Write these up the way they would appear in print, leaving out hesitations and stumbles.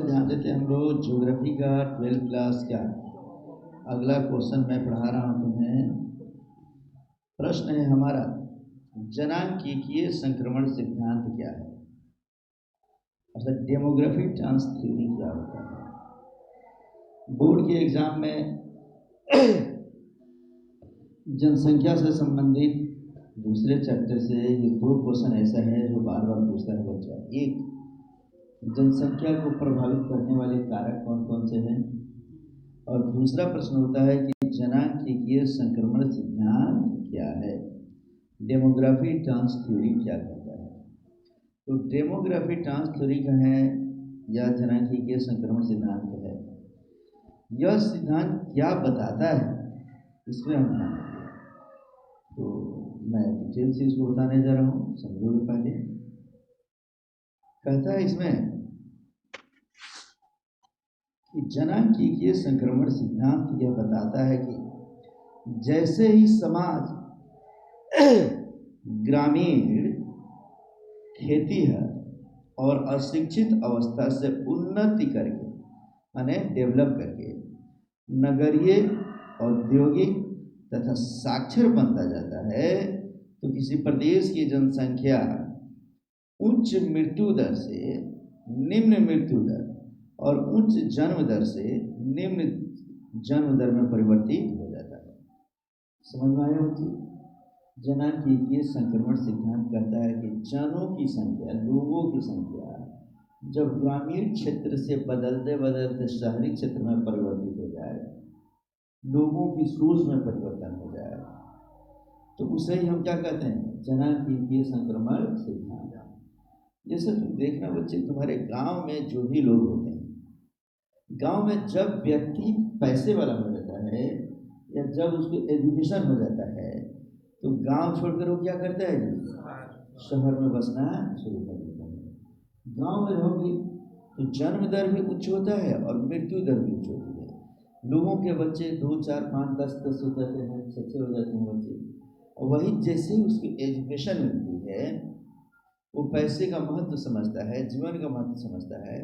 ध्यान देते हैं हम लोग ज्योग्राफी का 12th क्लास का अगला क्वेश्चन मैं पढ़ा रहा हूं तुम्हें। प्रश्न है हमारा, जनांकीय संक्रमण सिद्धांत क्या है, अर्थात डेमोग्राफिक ट्रांस थ्योरी क्या होता है। बोर्ड के एग्जाम में जनसंख्या से संबंधित दूसरे चैप्टर से ये दो क्वेश्चन ऐसा है जो बार बार पूछता है बच्चा। एक, जनसंख्या को प्रभावित करने वाले कारक कौन कौन से हैं, और दूसरा प्रश्न होता है कि जनांकीय संक्रमण सिद्धांत क्या है, डेमोग्राफी ट्रांस थ्योरी क्या कहता है। तो डेमोग्राफी ट्रांस थ्योरी का है या जनांकीय संक्रमण सिद्धांत का है, यह सिद्धांत क्या बताता है इसमें हम ध्यान देंगे। तो मैं डिटेल से इसको बताने जा रहा हूँ, समझोगे। पहले कहता है इसमें कि जनांकीय संक्रमण सिद्धांत यह बताता है कि जैसे ही समाज ग्रामीण, खेतीहर और अशिक्षित अवस्था से उन्नति करके माने डेवलप करके नगरीय, औद्योगिक तथा साक्षर बनता जाता है, तो किसी प्रदेश की जनसंख्या उच्च मृत्यु दर से निम्न मृत्यु दर और उच्च जन्म दर से निम्न जन्म दर में परिवर्तित हो जाता है। समझ में आया बच्चे। जनांकीय संक्रमण सिद्धांत कहता है कि जनों की संख्या, लोगों की संख्या जब ग्रामीण क्षेत्र से बदलते बदलते शहरी क्षेत्र में परिवर्तित हो जाए, लोगों की सोच में परिवर्तन हो जाए, तो उसे ही हम क्या कहते हैं, जनांकीय संक्रमण सिद्धांत। जैसे तुम देखना बच्चे, तुम्हारे गांव में जो भी लोग होते हैं, गांव में जब व्यक्ति पैसे वाला हो जाता है या जब उसको एजुकेशन हो जाता है, तो गांव छोड़कर वो क्या करता है, शहर में बसना शुरू कर देता है। गांव में रहोगे तो जन्म दर भी उच्च होता है और मृत्यु दर भी उच्च होती है। लोगों के बच्चे 2, 4, 5, 10 हो जाते हैं, 6 हो जाते हैं बच्चे। और वही जैसे ही उसकी एजुकेशन मिलती है, वो पैसे का महत्व समझता है, जीवन का महत्व समझता है,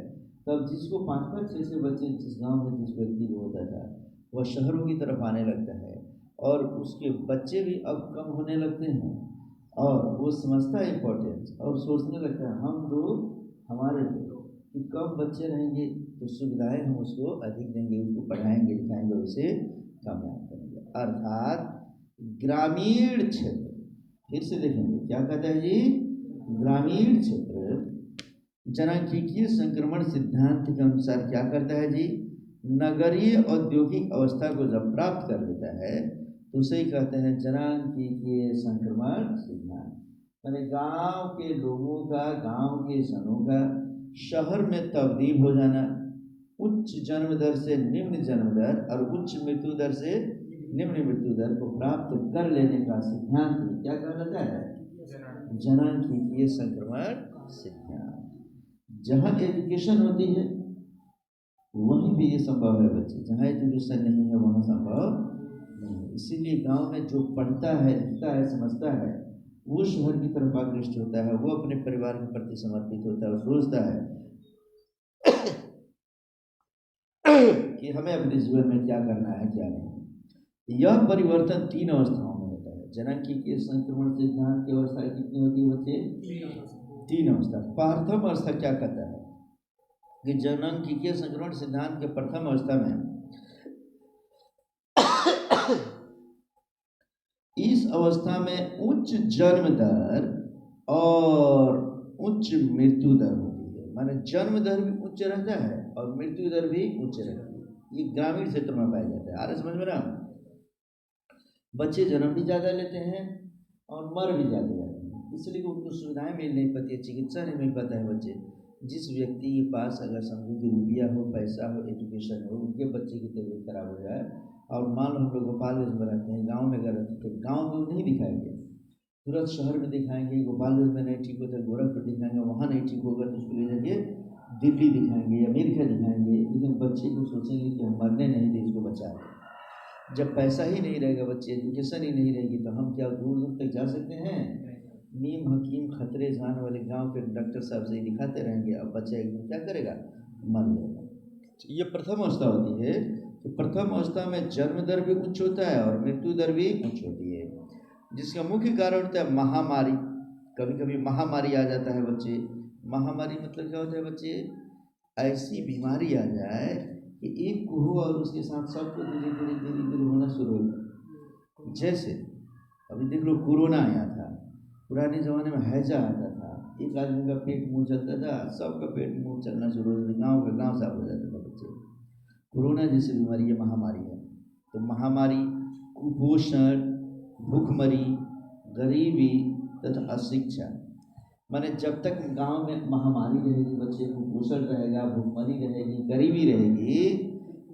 तब जिसको 5-5, 6 बच्चे जिस गाँव में जिस व्यक्ति को होता था, वह शहरों की तरफ आने लगता है और उसके बच्चे भी अब कम होने लगते हैं, और वो समझता है इम्पोर्टेंस और सोचने लगता है हम लोग, हमारे लोग कि कम बच्चे रहेंगे तो सुविधाएं हम उसको अधिक देंगे, उसको पढ़ाएंगे लिखाएंगे, उसे कामयाब करेंगे। अर्थात ग्रामीण क्षेत्र, फिर से देखेंगे क्या कहता है जी, ग्रामीण क्षेत्र जनांकीय संक्रमण सिद्धांत के अनुसार क्या करता है जी, नगरीय औद्योगिक अवस्था को जब प्राप्त कर लेता है तो उसे ही कहते हैं जनांकीय संक्रमण सिद्धांत। यानी गांव के लोगों का, गांव के जनों का शहर में तब्दील हो जाना, उच्च जन्म दर से निम्न जन्म दर और उच्च मृत्यु दर से निम्न मृत्यु दर को प्राप्त कर लेने का सिद्धांत क्या कहलाता है, जनांकीय संक्रमण सिद्धांत। जहाँ एजुकेशन होती है वहीं भी ये संभव है बच्चे, जहाँ एजुकेशन नहीं है वहाँ संभव नहीं। इसीलिए गांव में जो पढ़ता है, लिखता है, समझता है, वो शहर की तरफ आकृष्ट होता है, वो अपने परिवार के प्रति समर्पित होता है, सोचता है कि हमें अपने जीवन में क्या करना है क्या नहीं। यह परिवर्तन 3 अवस्थाओं में होता है। जनांकीय संक्रमण सिद्धांत की अवस्था कितनी होती है बच्चे, 3 अवस्था। प्रथम अवस्था क्या कहता है कि जनांकीय संक्रमण सिद्धांत के प्रथम अवस्था में इस अवस्था में उच्च जन्म दर और उच्च मृत्यु दर होती है। माने जन्म दर भी उच्च रहता है और मृत्यु दर भी उच्च रहती है। ये ग्रामीण क्षेत्र में पाया जाता है। आ रहा समझ में ना, बच्चे जन्म भी ज़्यादा लेते हैं और मर भी ज़्यादा जाते हैं, इसलिए उनको सुविधाएं मिल नहीं पाती है, चिकित्सा नहीं मिल पाता है। बच्चे जिस व्यक्ति के पास अगर समझो कि रुपया हो, पैसा हो, एजुकेशन हो, उनके बच्चे की तबीयत खराब हो जाए, और मान लो हम लोग गोपालगंज में रहते हैं, गांव में अगर रहते तो गांव में वो नहीं दिखाएंगे, तुरंत शहर में दिखाएंगे। गोपालगंज में नहीं ठीक होता गोरखपुर दिखाएंगे, वहाँ नहीं ठीक होगा तो उसको ले जाके दिल्ली दिखाएंगे, अमेरिका दिखाएंगे। लेकिन बच्चे को सोचेंगे कि हम मरने नहीं दे, इसको बचा लें। जब पैसा ही नहीं रहेगा बच्चे, एजुकेशन ही नहीं रहेगी, तो हम क्या दूर दूर तक जा सकते हैं। नीम हकीम खतरे जान वाले गांव के डॉक्टर साहब से ही दिखाते रहेंगे, अब बच्चा एक दिन क्या करेगा, मर जाएगा। ये प्रथम अवस्था होती है कि प्रथम अवस्था में जन्म दर भी उच्च होता है और मृत्यु दर भी उच्च होती है, जिसका मुख्य कारण होता है महामारी। कभी कभी महामारी आ जाता है बच्चे। महामारी मतलब क्या होता है बच्चे? ऐसी बीमारी आ जाए कि एक को हो और उसके साथ सबको धीरे धीरे धीरे धीरे होना शुरू हो जाए। जैसे अभी देख लो, कोरोना आया था। पुराने ज़माने में हैजा आता था, एक आदमी का पेट मुंह चलता था, सबका पेट मुंह चलना शुरू हो जाता, गाँव का गाँव साफ हो जाता था बच्चे। कोरोना जैसी बीमारी ये महामारी है। तो महामारी, कुपोषण, भूखमरी, गरीबी तथा अशिक्षा, माने जब तक गांव में महामारी रहेगी बच्चे, कुपोषण रहेगा, भूखमरी रहेगी, गरीबी रहेगी,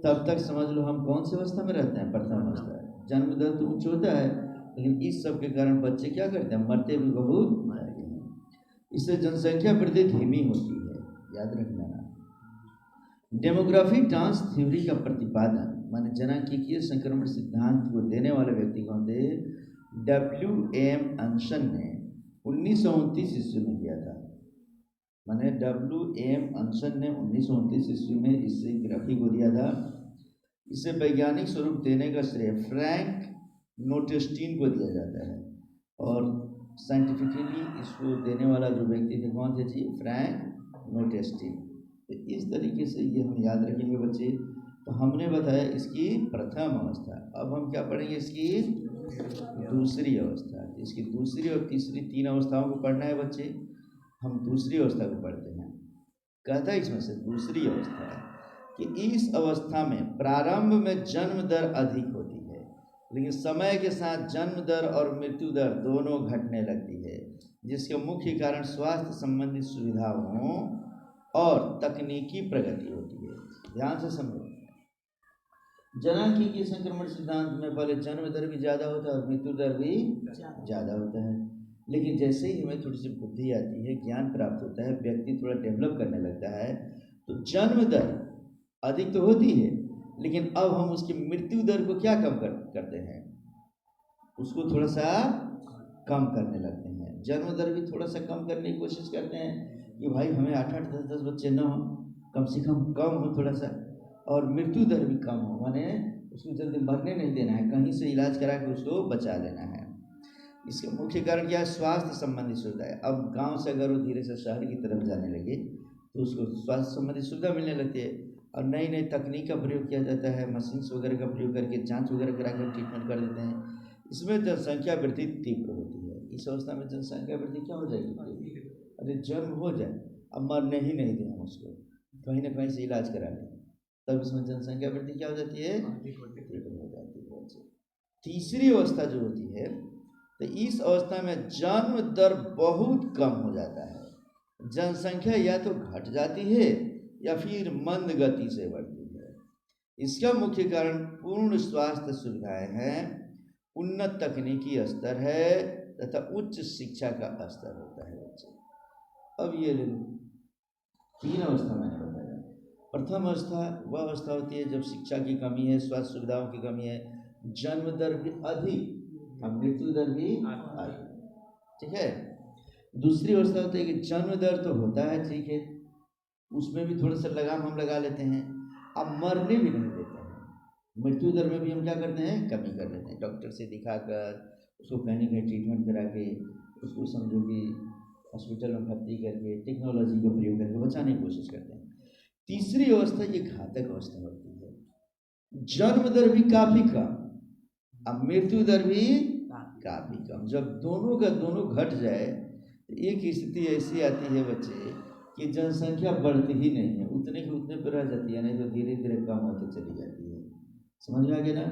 तब तक समझ लो हम कौन सी अवस्था में रहते हैं? प्रथम अवस्था है। जन्म दर तो उच्च होता है, लेकिन इस सब के कारण बच्चे क्या करते हैं? मरते भी बहुत मरते हैं। इससे जनसंख्या वृद्धि धीमी होती है, याद रखना ना। डेमोग्राफी डांस थ्योरी का प्रतिपादन, माने जनांकीय संक्रमण सिद्धांत को देने वाले व्यक्ति कौन थे? WM अंशन ने 1929 ईस्वी में किया था। माने WM अंशन ने 1929 ईस्वी में इस ग्राफी को दिया था। इसे वैज्ञानिक स्वरूप देने का श्रेय फ्रैंक नोटेस्टीन को दिया जाता है, और साइंटिफिकली इसको देने वाला जो व्यक्ति थे कौन थे जी? फ्रैंक नोटेस्टीन। तो इस तरीके से ये हम याद रखेंगे बच्चे। तो हमने बताया इसकी प्रथम अवस्था। अब हम क्या पढ़ेंगे? इसकी दूसरी अवस्था। इसकी दूसरी और तीसरी, तीन अवस्थाओं को पढ़ना है बच्चे। हम दूसरी अवस्था को पढ़ते हैं। कहता है इसमें से दूसरी अवस्था कि इस अवस्था में प्रारंभ में जन्म दर अधिक होती है, लेकिन समय के साथ जन्म दर और मृत्यु दर दोनों घटने लगती है, जिसके मुख्य कारण स्वास्थ्य संबंधी सुविधाओं और तकनीकी प्रगति होती है। ध्यान से समझो, जनांकीय संक्रमण सिद्धांत में पहले जन्म दर भी ज़्यादा होता है और मृत्यु दर भी ज़्यादा होता है, लेकिन जैसे ही हमें थोड़ी सी बुद्धि आती है, ज्ञान प्राप्त होता है, व्यक्ति थोड़ा डेवलप करने लगता है, तो जन्म दर अधिक तो होती है, लेकिन अब हम उसकी मृत्यु दर को क्या कम करते हैं? उसको थोड़ा सा कम करने लगते हैं। जन्म दर भी थोड़ा सा कम करने की कोशिश करते हैं कि भाई हमें 8-8, 10-10 बच्चे न हो, कम से कम हो थोड़ा सा, और मृत्यु दर भी कम हो, माने उसको जल्दी मरने नहीं देना है, कहीं से इलाज करा के उसको बचा लेना है। इसका मुख्य कारण क्या है? स्वास्थ्य संबंधी सुविधाएं। अब गांव से अगर वो धीरे से शहर की तरफ जाने लगे तो उसको स्वास्थ्य संबंधी सुविधा मिलने लगती है, और नई नई तकनीक का प्रयोग किया जाता है, मशीन्स वगैरह का प्रयोग करके जांच वगैरह करा कर ट्रीटमेंट कर देते हैं। इसमें जनसंख्या वृद्धि तीव्र होती है। इस अवस्था में जनसंख्या वृद्धि क्या हो जाएगी? अरे जन्म हो जाए, अब मरने ही नहीं दें हम उसको, कहीं ना कहीं से इलाज करा लें, तब इसमें जनसंख्या वृद्धि क्या हो जाती है? तीव्र हो जाती है। तीसरी अवस्था जो होती है, तो इस अवस्था में जन्म दर बहुत कम हो जाता है, जनसंख्या या तो घट जाती है या फिर मंद गति से बढ़ती है। इसका मुख्य कारण पूर्ण स्वास्थ्य सुविधाएं हैं, उन्नत तकनीकी स्तर है तथा उच्च शिक्षा का स्तर होता है बच्चे। अब ये ले लो, तीन अवस्था मैंने बताया। प्रथम अवस्था वह अवस्था होती है जब शिक्षा की कमी है, स्वास्थ्य सुविधाओं की कमी है, जन्म दर भी अधिक और मृत्यु दर भी अधिक, ठीक है। दूसरी अवस्था होती है कि जन्म दर तो होता है, ठीक है, उसमें भी थोड़ा सा लगाम हम लगा लेते हैं, अब मरने भी नहीं देते हैं। मृत्यु दर में भी हम क्या करते हैं? कमी कर लेते हैं, डॉक्टर से दिखाकर उसको कहीं कहीं ट्रीटमेंट करा के उसको समझो कि हॉस्पिटल में भर्ती करके टेक्नोलॉजी का प्रयोग करके बचाने की कोशिश करते हैं। तीसरी अवस्था ये घातक अवस्था होती है, जन्म दर भी काफ़ी कम अब मृत्यु दर भी काफ़ी कम। जब दोनों का दोनों घट जाए तो एक स्थिति ऐसी आती है बच्चे कि जनसंख्या बढ़ती ही नहीं है, उतने के उतने पर रह जाती है, नहीं तो धीरे धीरे कम होती चली जाती है। समझ में आ गया ना?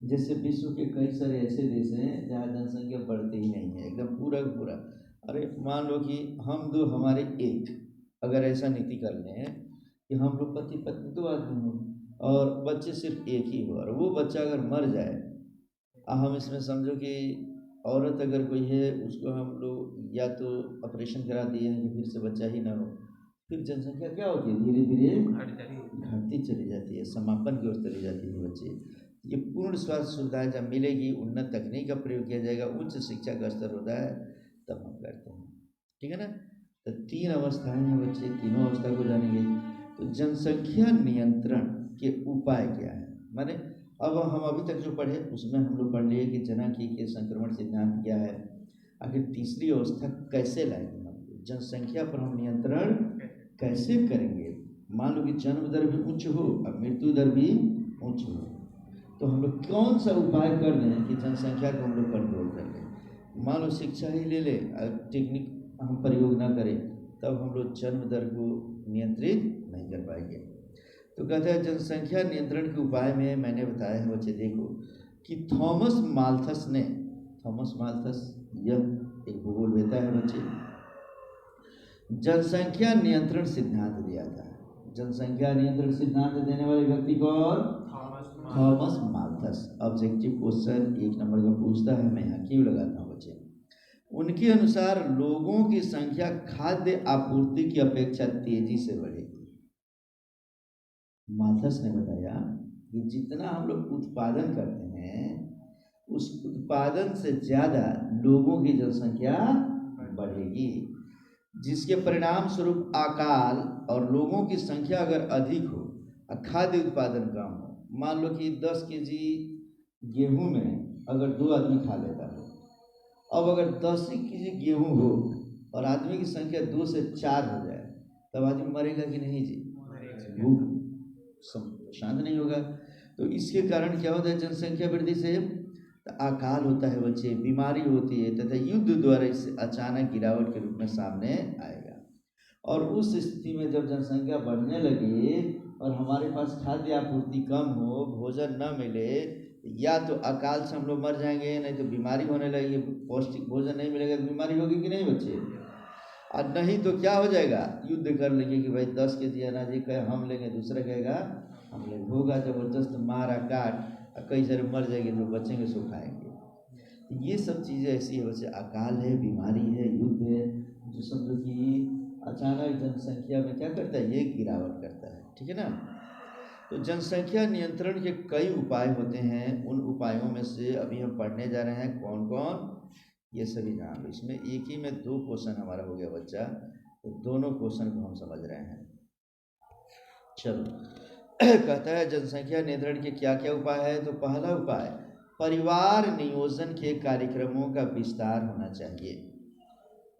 जैसे विश्व के कई सारे ऐसे देश हैं जहाँ जनसंख्या बढ़ती ही नहीं है, एकदम पूरा पूरा। अरे मान लो कि हम दो हमारे एक, अगर ऐसा नीति कर लें कि हम लोग पति पत्नी 2 आदमी हो और बच्चे सिर्फ एक ही हो, और वो बच्चा अगर मर जाए, हम इसमें समझो कि औरत अगर कोई है उसको हम लोग या तो ऑपरेशन करा दिए हैं कि फिर से बच्चा ही ना हो, फिर जनसंख्या क्या होती है? धीरे धीरे घटती चली जाती है, समापन की ओर चली जाती है बच्चे। ये पूर्ण स्वास्थ्य सुविधाएं जब मिलेगी, उन्नत तकनीक का प्रयोग किया जाएगा, उच्च शिक्षा का स्तर होता है, तब हम करते हैं, ठीक है ना। तो तीन अवस्थाएं हैं बच्चे, तीनों अवस्था को जानेंगे। तो जनसंख्या नियंत्रण के उपाय क्या है? माने अब हम अभी तक जो पढ़े उसमें हम लोग पढ़ लिए कि जनसांख्यिकीय संक्रमण सिद्धांत क्या है, आखिर तीसरी अवस्था कैसे लाएंगे, हम जनसंख्या पर हम नियंत्रण कैसे करेंगे। मान लो कि जन्म दर भी उच्च हो और मृत्यु दर भी उच्च हो, तो हम लोग कौन सा उपाय कर लें कि जनसंख्या को हम लोग कंट्रोल कर लें। मान लो शिक्षा ही ले ले, टेक्निक हम प्रयोग ना करें, तब हम लोग जन्म दर को नियंत्रित नहीं कर पाएंगे। तो कहते हैं जनसंख्या नियंत्रण के उपाय में मैंने बताया है बच्चे, देखो कि थॉमस माल्थस यह एक भूगोलवेत्ता है बच्चे, जनसंख्या नियंत्रण सिद्धांत दिया था। जनसंख्या नियंत्रण सिद्धांत देने वाले व्यक्ति कौन? Thomas Malthus. Objective question 1 number का पूछता है, मैं यहाँ क्यों लगाता हूँ बच्चे। उनके अनुसार लोगों की संख्या खाद्य आपूर्ति की अपेक्षा तेजी से बढ़ेगी। माल्थस ने बताया कि जितना हम लोग उत्पादन करते हैं उस उत्पादन से ज़्यादा लोगों की जनसंख्या बढ़ेगी, जिसके परिणाम स्वरूप अकाल और लोगों की संख्या अगर अधिक हो और खाद्य उत्पादन कम हो, मान लो कि 10 केजी गेहूं में अगर 2 आदमी खा लेता है, अब अगर 10 केजी गेहूं हो और आदमी की संख्या 2 से 4 हो जाए, तब आदमी मरेगा कि नहीं जी? भूख शांत नहीं होगा। तो इसके कारण क्या होता है, जनसंख्या वृद्धि से अकाल होता है बच्चे, बीमारी होती है तथा युद्ध द्वारा इससे अचानक गिरावट के रूप में सामने आएगा। और उस स्थिति में जब जनसंख्या बढ़ने लगे और हमारे पास खाद्य आपूर्ति कम हो, भोजन न मिले, या तो अकाल से हम लोग मर जाएंगे, नहीं तो बीमारी होने लगेगी। पौष्टिक भोजन नहीं मिलेगा तो बीमारी होगी कि नहीं बच्चे? और नहीं तो क्या हो जाएगा, युद्ध कर लेंगे कि भाई 10 केजी अनाज कहे हम लेंगे, दूसरा कहेगा हम लेंगे, होगा जबरदस्त मारा काट, कई सारे मर जाएंगे, जो बचेंगे सो खाएंगे। ये सब चीज़ें ऐसी है बच्चे, अकाल है, बीमारी है, युद्ध है, जो समझो कि अचानक जनसंख्या में क्या करता है, ये गिरावट करता है। ठीक है ना। तो जनसंख्या नियंत्रण के कई उपाय होते हैं, उन उपायों में से अभी हम पढ़ने जा रहे हैं कौन कौन, ये सभी जान लो। इसमें एक ही में 2 क्वेश्चन हमारा हो गया बच्चा, तो दोनों क्वेश्चन को हम समझ रहे हैं। चलो कहता है जनसंख्या नियंत्रण के क्या क्या उपाय है। तो पहला उपाय, परिवार नियोजन के कार्यक्रमों का विस्तार होना चाहिए।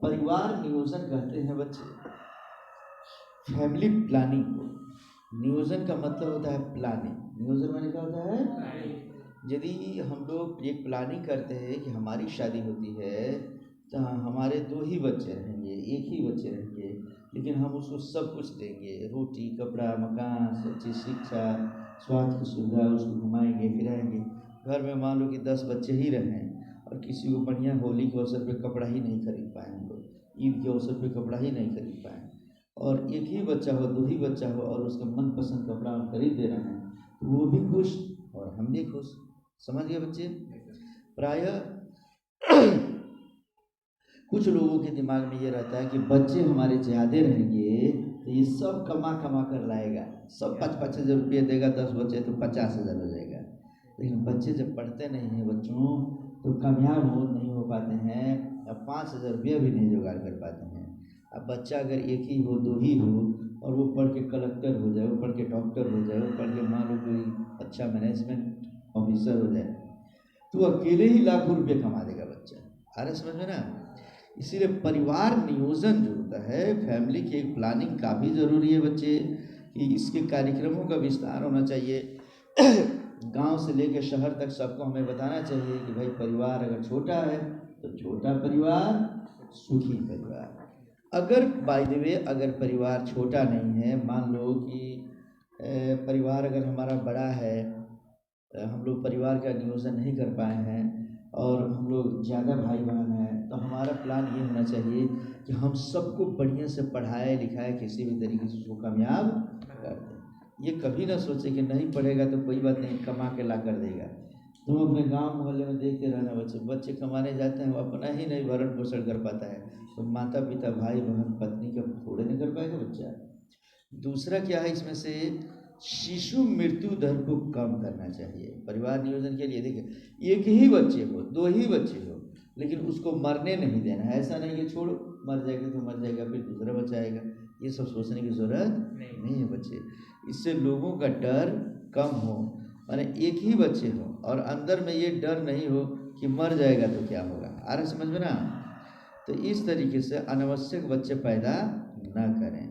परिवार नियोजन कहते हैं बच्चे फैमिली प्लानिंग को। नियोजन का मतलब होता है प्लानिंग, नियोजन माने क्या होता है? यदि हम लोग एक प्लानिंग करते हैं कि हमारी शादी होती है तो हमारे 2 ही बच्चे रहेंगे, 1 ही बच्चे रहेंगे, लेकिन हम उसको सब कुछ देंगे, रोटी कपड़ा मकान सब चीज़, शिक्षा स्वास्थ्य की सुविधा, उसको घुमाएंगे फिराएंगे। घर में मान लो कि 10 बच्चे ही रहें और किसी को बढ़िया होली के अवसर पे कपड़ा ही नहीं खरीद पाए हम लोग, ईद के अवसर पे कपड़ा ही नहीं खरीद पाए, और 1 ही बच्चा हो 2 ही बच्चा हो और उसका मनपसंद कपड़ा हम खरीद दे रहे हैं, तो वो भी खुश और हम भी खुश। समझ गए बच्चे? प्रायः कुछ लोगों के दिमाग में ये रहता है कि बच्चे हमारे ज़्यादा रहेंगे तो ये सब कमा कर लाएगा, सब 5-5 हज़ार रुपये देगा, 10 बच्चे तो 50 हज़ार हो जाएगा। लेकिन बच्चे जब पढ़ते नहीं हैं बच्चों, तो कामयाब नहीं हो पाते हैं, अब 5 हज़ार रुपये भी नहीं जुगाड़ कर पाते हैं। अब बच्चा अगर 1 ही हो 2 ही हो और वो पढ़ के कलेक्टर हो जाए, वो पढ़ के डॉक्टर हो जाए, वो पढ़ के मान लो कोई अच्छा मैनेजमेंट ऑफिसर हो जाए, तो अकेले ही लाखों रुपये कमा देगा बच्चा। आ रहा समझ में ना? इसीलिए परिवार नियोजन जो होता है, फैमिली की एक प्लानिंग काफ़ी ज़रूरी है बच्चे, कि इसके कार्यक्रमों का विस्तार होना चाहिए। गांव से लेकर शहर तक सबको हमें बताना चाहिए कि भाई परिवार अगर छोटा है तो छोटा परिवार सुखी परिवार। अगर बाय द वे अगर परिवार छोटा नहीं है, मान लो कि परिवार अगर हमारा बड़ा है, हम लोग परिवार का नियोजन नहीं कर पाए हैं और हम लोग ज़्यादा भाई बहन हैं, तो हमारा प्लान ये होना चाहिए कि हम सबको बढ़िया से पढ़ाए लिखाए, किसी भी तरीके से उसको कामयाब कर दें। ये कभी ना सोचे कि नहीं पढ़ेगा तो कोई बात नहीं, कमा के ला कर देगा। तुम अपने गांव मोहल्ले में देखते रहना, बच्चे कमाने जाते हैं, वो अपना ही नहीं भरण पोषण कर पाता है, तो माता पिता भाई बहन पत्नी का थोड़े नहीं कर पाएगा बच्चा। दूसरा क्या है इसमें से, शिशु मृत्यु दर को कम करना चाहिए। परिवार नियोजन के लिए देखिए, 1 ही बच्चे हो 2 ही बच्चे हो, लेकिन उसको मरने नहीं देना है। ऐसा नहीं कि छोड़ो मर जाएगा तो मर जाएगा, फिर दूसरा बच्चा आएगा, ये सब सोचने की ज़रूरत नहीं है बच्चे। इससे लोगों का डर कम हो, माने एक ही बच्चे हो और अंदर में ये डर नहीं हो कि मर जाएगा तो क्या होगा। आ रहा समझ में ना? तो इस तरीके से अनावश्यक बच्चे पैदा ना करें।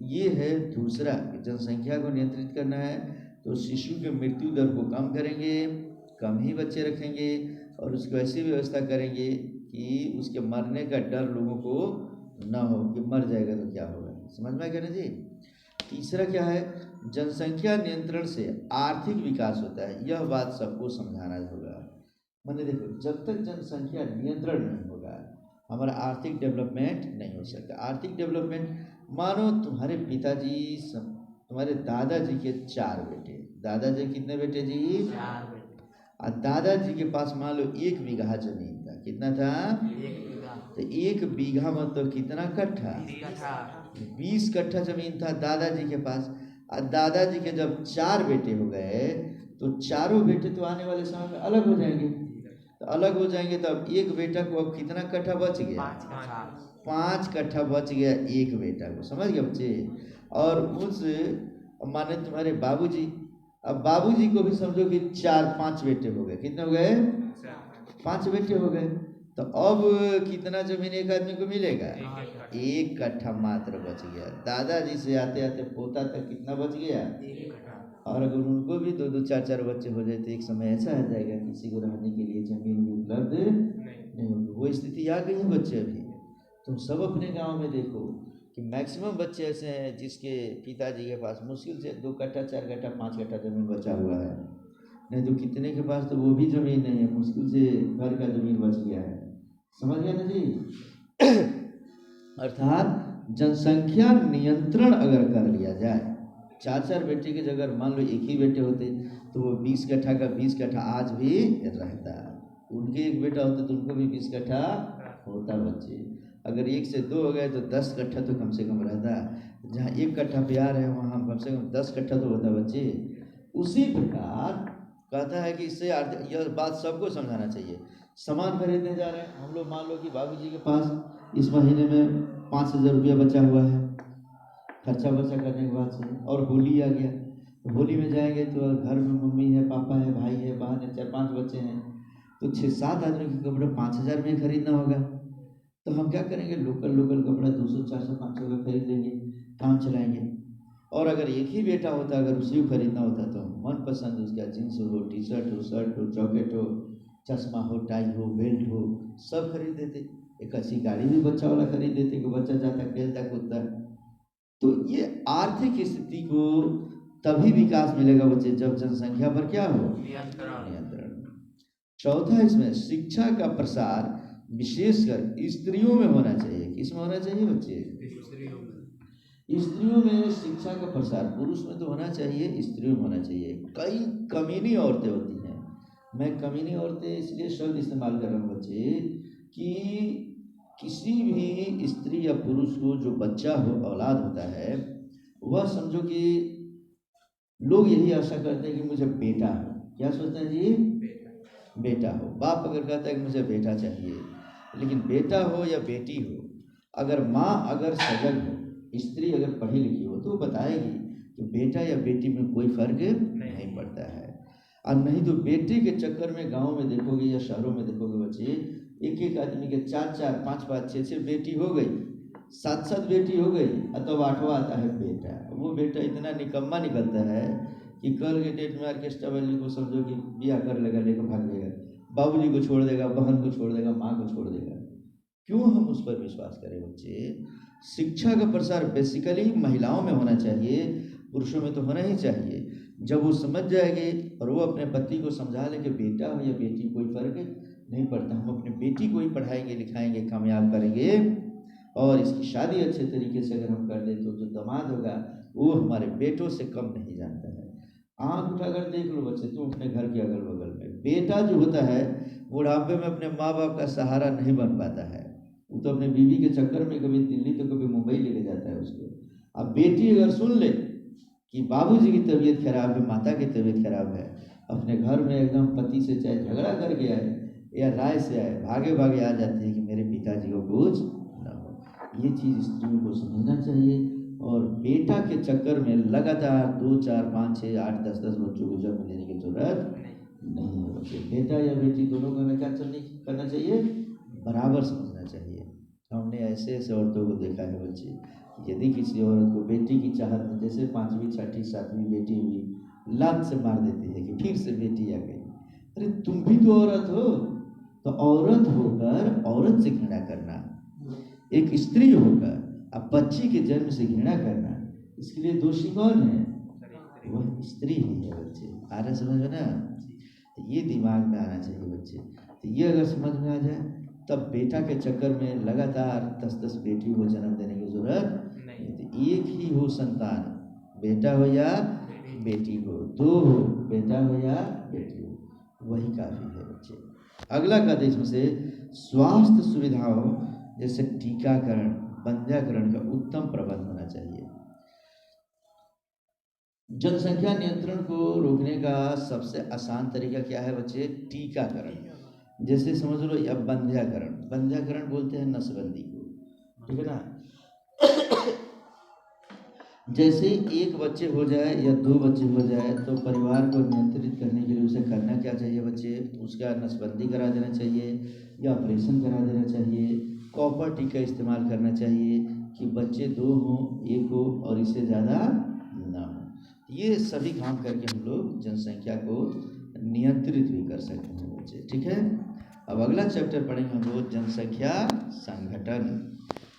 ये है दूसरा, जनसंख्या को नियंत्रित करना है तो शिशु के मृत्यु दर को कम करेंगे, कम ही बच्चे रखेंगे और उसको ऐसी व्यवस्था करेंगे कि उसके मरने का डर लोगों को ना हो कि मर जाएगा तो क्या होगा। समझ में आया ना जी? तीसरा क्या है, जनसंख्या नियंत्रण से आर्थिक विकास होता है। यह बात सबको समझाना होगा। मैंने देखो, जब तक जनसंख्या नियंत्रण नहीं होगा हमारा आर्थिक डेवलपमेंट नहीं हो सकता। आर्थिक डेवलपमेंट, मानो तुम्हारे पिताजी तुम्हारे दादाजी के 4 बेटे, दादाजी कितने बेटे जी? 4 बेटे। और दादाजी के पास मान लो 1 बीघा जमीन था। कितना था? 1 बीघा। तो 1 बीघा मतलब कितना कट्ठा? 20 कट्ठा। 20 कट्ठा जमीन था दादाजी के पास। और दादाजी के जब 4 बेटे हो गए तो चारों बेटे तो आने वाले समय में अलग हो जाएंगे। तो अलग हो जाएंगे तो अब एक बेटा को अब कितना कट्ठा बच गया? 5 कट्ठा। 5 कट्ठा बच गया एक बेटा को। समझ गए बच्चे? और उस माने तुम्हारे बाबूजी, अब बाबूजी को भी समझो कि 4-5 बेटे हो गए। कितने हो गए? 5 बेटे हो गए। तो अब कितना जमीन एक आदमी को मिलेगा? 1 कट्ठा मात्र बच गया। दादाजी से आते आते पोता तक कितना बच गया? 1 कट्ठा। और अगर उनको भी 2-2 4-4 बच्चे हो जाए तो एक समय ऐसा आ जाएगा किसी को रहने के लिए जमीन भी उपलब्ध नहीं होगी। वो स्थिति आ गई है बच्चे। अभी तुम सब अपने गांव में देखो कि मैक्सिमम बच्चे ऐसे हैं जिसके पिताजी के पास मुश्किल से 2 कट्ठा 4 कट्ठा 5 कट्ठा जमीन बचा हुआ है। नहीं तो कितने के पास तो वो भी जमीन नहीं है, मुश्किल से घर का जमीन बच गया है। समझ गया ना जी? अर्थात जनसंख्या नियंत्रण अगर कर लिया जाए, 4-4 बेटे की जगह मान लो एक ही बेटे होते तो वो 20 कट्ठा का 20 कट्ठा आज भी रहता। उनके एक बेटा होते तो उनको भी 20 कट्ठा होता बच्चे। अगर 1 से 2 हो गए तो 10 कट्ठा तो कम से कम रहता। जहाँ 1 कट्ठा प्यार है वहाँ कम से कम 10 कट्ठा तो होता बच्चे। उसी प्रकार कहता है कि इससे यह बात सबको समझाना चाहिए। सामान खरीदने जा रहे हैं हम लोग, मान लो कि बाबूजी के पास इस महीने में 5,000 रुपया बचा हुआ है खर्चा वर्चा करने के बाद से, और होली आ गया तो होली में जाएंगे तो घर में मम्मी है, पापा है, भाई है, बहन है, 4-5 बच्चे हैं तो 6-7 आदमी के कपड़े 5,000 में खरीदना होगा। तो हम क्या करेंगे, लोकल कपड़ा 200, 400, 500 का खरीद लेंगे, काम चलाएंगे। और अगर एक ही बेटा होता, अगर उसी को खरीदना होता तो मनपसंद उसका जींस हो, टी शर्ट हो, शर्ट हो, जैकेट हो, चश्मा हो, टाई हो, बेल्ट हो, सब खरीद देते। एक अच्छी गाड़ी भी बच्चा वाला खरीद देते कि बच्चा जाता खेलता कूदता। तो ये आर्थिक स्थिति को तभी विकास मिलेगा बच्चे जब जनसंख्या पर क्या हो? नियंत्रण। चौथा, इसमें शिक्षा का प्रसार विशेषकर स्त्रियों में होना चाहिए। किसमें होना चाहिए बच्चे? स्त्रियों में शिक्षा का प्रसार। पुरुष में तो होना चाहिए, स्त्रियों में होना चाहिए। कई कमीनी औरतें होती हैं, मैं कमीनी औरतें इसलिए शब्द इस्तेमाल कर रहा हूँ बच्चे कि किसी भी स्त्री या पुरुष को जो बच्चा हो, औलाद होता है, वह समझो कि लोग यही आशा करते हैं कि मुझे बेटा हो। क्या सोचते हैं जी? बेटा हो। बाप अगर कहता है कि मुझे बेटा चाहिए, लेकिन बेटा हो या बेटी हो, अगर माँ अगर सजग हो, स्त्री अगर पढ़ी लिखी हो तो बताएगी कि बेटा या बेटी में कोई फर्क नहीं पड़ता है। और नहीं तो बेटे के चक्कर में गांव में देखोगे या शहरों में देखोगे बच्चे, एक एक आदमी के 4-4, 5-5, 6-6 बेटी हो गई, 7-7 बेटी हो गई, और तब 8वां आता है बेटा। वो बेटा इतना निकम्मा निकलता है कि कल के डेट में ऑर्केस्ट्रा वाली को समझो कि ब्याह कर लेगा, लेकर भाग जाएगा, बाबूजी को छोड़ देगा, बहन को छोड़ देगा, माँ को छोड़ देगा। क्यों हम उस पर विश्वास करें बच्चे? शिक्षा का प्रसार बेसिकली महिलाओं में होना चाहिए, पुरुषों में तो होना ही चाहिए। जब वो समझ जाएंगे और वो अपने पति को समझा लें कि बेटा हो या बेटी कोई फर्क नहीं पड़ता, हम अपनी बेटी को ही पढ़ाएंगे, लिखाएंगे, कामयाब करेंगे, और इसकी शादी अच्छे तरीके से अगर हम कर दें तो जो दामाद होगा वो हमारे बेटों से कम नहीं जानता है। आँख उठाकर देख लो बच्चे, तुम अपने घर के अगल बगल में, बेटा जो होता है बुढ़ापे में अपने माँ बाप का सहारा नहीं बन पाता है। वो तो अपने बीवी के चक्कर में कभी दिल्ली तो कभी मुंबई लेके जाता है उसको। अब बेटी अगर सुन ले कि बाबूजी की तबीयत खराब है, माता की तबीयत खराब है, अपने घर में एकदम पति से चाहे झगड़ा करके आए या राय से आए, भागे भागे आ जाती है कि मेरे पिताजी को कुछ ना हो। ये चीज़ स्त्रियों को समझना चाहिए। और बेटा के चक्कर में लगातार 2, 4, 5, 6, 8, 10 बच्चों को जन्म देने की जरूरत नहीं है बच्चे। बेटा या बेटी दोनों को हमें क्या करना चाहिए, बराबर समझना चाहिए। हमने ऐसे ऐसे औरतों को देखा है बच्चे, यदि किसी औरत को बेटी की चाहत में, जैसे 5वीं 6ठी 7वीं बेटी हुई, लात से मार देती है कि फिर से बेटी आ गई। अरे तुम भी तो औरत हो, तो औरत होकर औरत से घृणा करना, एक स्त्री होकर अब बच्ची के जन्म से घृणा करना, इसके लिए दोषी कौन है, वह स्त्री ही है बच्चे। आ रहा समझ में ना, ये दिमाग में आना चाहिए बच्चे। तो ये अगर समझ में आ जाए तब बेटा के चक्कर में लगातार 10-10 बेटी को जन्म देने की जरूरत नहीं। तो एक ही हो संतान, बेटा हो या बेटी हो, 2 हो, बेटा हो या बेटी हो, वही काफी है बच्चे। अगला का देश में से स्वास्थ्य सुविधाओं जैसे टीकाकरण, वंध्याकरण का उत्तम प्रबंध होना चाहिए। जनसंख्या नियंत्रण को रोकने का सबसे आसान तरीका क्या है बच्चे, टीकाकरण। जैसे समझ लो या वंध्याकरण, वंध्याकरण बोलते हैं नसबंदी को, ठीक है ना। जैसे 1 बच्चे हो जाए या 2 बच्चे हो जाए तो परिवार को नियंत्रित करने के लिए उसे करना क्या चाहिए बच्चे, उसका नसबंदी करा देना चाहिए या ऑपरेशन करा देना चाहिए। कॉपर टीका इस्तेमाल करना चाहिए कि बच्चे 2 हों, 1 हो और इससे ज़्यादा ना हो। ये सभी काम करके हम लोग जनसंख्या को नियंत्रित भी कर सकते हैं बच्चे, ठीक है। अब अगला चैप्टर पढ़ेंगे हम लोग जनसंख्या संगठन।